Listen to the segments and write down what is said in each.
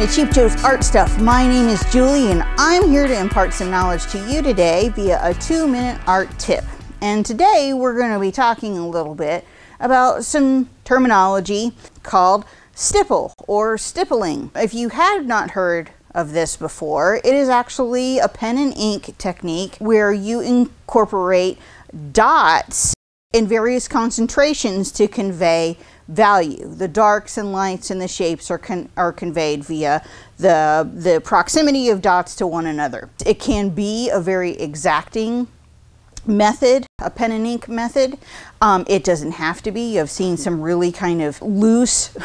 to Cheap Joe's Art Stuff. My name is Julie and I'm here to impart some knowledge to you today via a 2-minute art tip. And today we're going to be talking a little bit about some terminology called stipple or stippling. If you had not heard of this before, it is actually a pen and ink technique where you incorporate dots in various concentrations to convey value. The darks and lights and the shapes are conveyed via the proximity of dots to one another. It can be a very exacting method, a pen and ink method. It doesn't have to be. I've seen some really kind of loose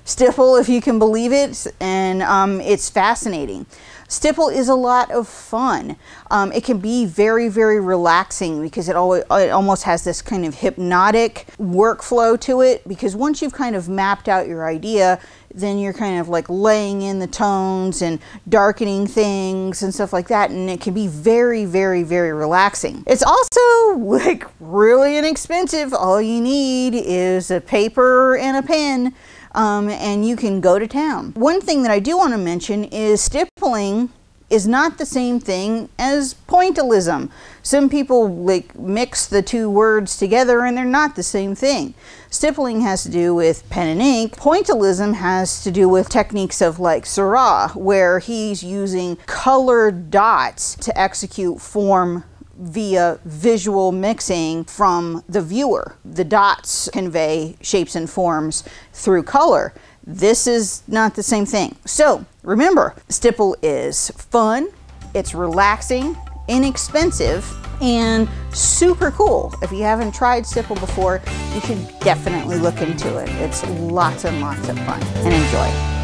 stipple, if you can believe it, and it's fascinating. Stipple is a lot of fun. It can be very, very relaxing because it almost has this kind of hypnotic workflow to it, because once you've kind of mapped out your idea, then you're kind of like laying in the tones and darkening things and stuff like that, and it can be very, very, very relaxing. It's also like really inexpensive. All you need is a paper and a pen. And you can go to town. One thing that I do want to mention is stippling is not the same thing as pointillism. Some people like mix the two words together and they're not the same thing. Stippling has to do with pen and ink. Pointillism has to do with techniques of like Seurat, where he's using colored dots to execute form via visual mixing from the viewer. The dots convey shapes and forms through color. This is not the same thing. So remember, stipple is fun, it's relaxing, inexpensive, and super cool. If you haven't tried stipple before, you should definitely look into it. It's lots and lots of fun, and enjoy.